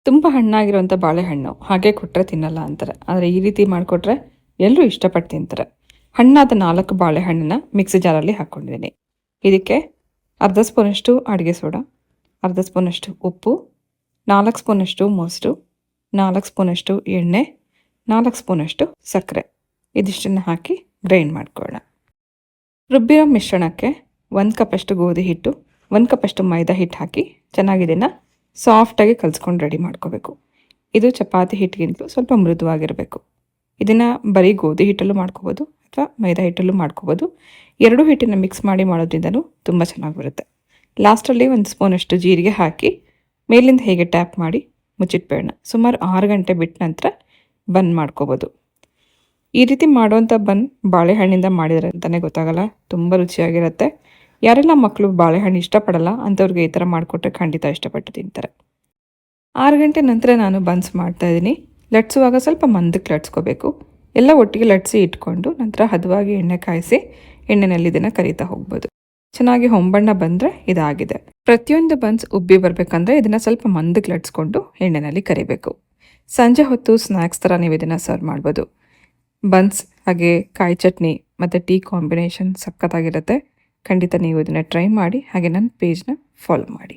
ತುಂಬ ಹಣ್ಣಾಗಿರುವಂಥ ಬಾಳೆಹಣ್ಣು ಹಾಗೆ ಕೊಟ್ಟರೆ ತಿನ್ನಲ್ಲ ಅಂತಾರೆ. ಆದರೆ ಈ ರೀತಿ ಮಾಡಿಕೊಟ್ರೆ ಎಲ್ಲರೂ ಇಷ್ಟಪಟ್ಟು ತಿಂತಾರೆ. ಹಣ್ಣಾದ 4 ಬಾಳೆಹಣ್ಣನ್ನ ಮಿಕ್ಸಿ ಜಾರಲ್ಲಿ ಹಾಕ್ಕೊಂಡಿದ್ದೀನಿ. ಇದಕ್ಕೆ ಅರ್ಧ ಸ್ಪೂನಷ್ಟು ಅಡುಗೆ ಸೋಡಾ, ಅರ್ಧ ಸ್ಪೂನಷ್ಟು ಉಪ್ಪು, 4 ಸ್ಪೂನಷ್ಟು ಮೊಸರು, 4 ಸ್ಪೂನಷ್ಟು ಎಣ್ಣೆ, 4 ಸ್ಪೂನಷ್ಟು ಸಕ್ಕರೆ ಇದಿಷ್ಟನ್ನು ಹಾಕಿ ಗ್ರೈಂಡ್ ಮಾಡ್ಕೊಳ್ಳೋಣ. ರುಬ್ಬಿರೋ ಮಿಶ್ರಣಕ್ಕೆ 1 ಕಪ್ಪಷ್ಟು ಗೋಧಿ ಹಿಟ್ಟು, 1 ಕಪ್ಪಷ್ಟು ಮೈದಾ ಹಿಟ್ಟು ಹಾಕಿ ಚೆನ್ನಾಗಿ ಇದನ್ನು ಸಾಫ್ಟಾಗಿ ಕಲಿಸ್ಕೊಂಡು ರೆಡಿ ಮಾಡ್ಕೋಬೇಕು. ಇದು ಚಪಾತಿ ಹಿಟ್ಟಿಗಿಂತಲೂ ಸ್ವಲ್ಪ ಮೃದುವಾಗಿರಬೇಕು. ಇದನ್ನು ಬರೀ ಗೋಧಿ ಹಿಟ್ಟಲ್ಲೂ ಮಾಡ್ಕೋಬೋದು ಅಥವಾ ಮೈದಾ ಹಿಟ್ಟಲ್ಲೂ ಮಾಡ್ಕೋಬೋದು. 2 ಹಿಟ್ಟನ್ನು ಮಿಕ್ಸ್ ಮಾಡಿ ಮಾಡೋದ್ರಿಂದನೂ ತುಂಬ ಚೆನ್ನಾಗಿ ಬರುತ್ತೆ. ಲಾಸ್ಟಲ್ಲಿ 1 ಸ್ಪೂನಷ್ಟು ಜೀರಿಗೆ ಹಾಕಿ ಮೇಲಿಂದ ಹೇಗೆ ಟ್ಯಾಪ್ ಮಾಡಿ ಮುಚ್ಚಿಟ್ಬೇಡ. ಸುಮಾರು 6 ಗಂಟೆ ಬಿಟ್ಟ ನಂತರ ಬಂದ್ ಮಾಡ್ಕೋಬೋದು. ಈ ರೀತಿ ಮಾಡುವಂಥ ಬಾಳೆಹಣ್ಣಿಂದ ಮಾಡಿದರೆ ಅಂತಲೇ ಗೊತ್ತಾಗಲ್ಲ, ತುಂಬ ರುಚಿಯಾಗಿರುತ್ತೆ. ಯಾರೆಲ್ಲ ಮಕ್ಕಳು ಬಾಳೆಹಣ್ಣು ಇಷ್ಟಪಡಲ್ಲ ಅಂಥವ್ರಿಗೆ ಈ ಥರ ಮಾಡಿಕೊಟ್ರೆ ಖಂಡಿತ ಇಷ್ಟಪಟ್ಟು ತಿಂತಾರೆ. 6 ಗಂಟೆ ನಂತರ ನಾನು ಬನ್ಸ್ ಮಾಡ್ತಾಯಿದ್ದೀನಿ. ಲಟ್ಸುವಾಗ ಸ್ವಲ್ಪ ಮಂದಕ್ಕೆ ಲಟ್ಸ್ಕೋಬೇಕು. ಎಲ್ಲ ಒಟ್ಟಿಗೆ ಲಟ್ಸಿ ಇಟ್ಕೊಂಡು ನಂತರ ಹದವಾಗಿ ಎಣ್ಣೆ ಕಾಯಿಸಿ ಎಣ್ಣೆಯಲ್ಲಿ ಇದನ್ನು ಕರಿತಾ ಹೋಗ್ಬೋದು. ಚೆನ್ನಾಗಿ ಹೊಂಬಣ್ಣ ಬಂದರೆ ಇದಾಗಿದೆ. ಪ್ರತಿಯೊಂದು ಬನ್ಸ್ ಉಬ್ಬಿ ಬರಬೇಕಂದ್ರೆ ಇದನ್ನು ಸ್ವಲ್ಪ ಮಂದಕ್ಕೆ ಲಟ್ಸ್ಕೊಂಡು ಎಣ್ಣೆಯಲ್ಲಿ ಕರಿಬೇಕು. ಸಂಜೆ ಹೊತ್ತು ಸ್ನ್ಯಾಕ್ಸ್ ಥರ ನೀವು ಇದನ್ನು ಸರ್ವ್ ಮಾಡ್ಬೋದು. ಬನ್ಸ್ ಹಾಗೆ ಕಾಯಿ ಚಟ್ನಿ ಮತ್ತು ಟೀ ಕಾಂಬಿನೇಷನ್ ಸಖತ್ತಾಗಿರುತ್ತೆ. ಖಂಡಿತ ನೀವು ಇದನ್ನು ಟ್ರೈ ಮಾಡಿ. ಹಾಗೆ ನನ್ನ ಪೇಜ್ನ ಫಾಲೋ ಮಾಡಿ.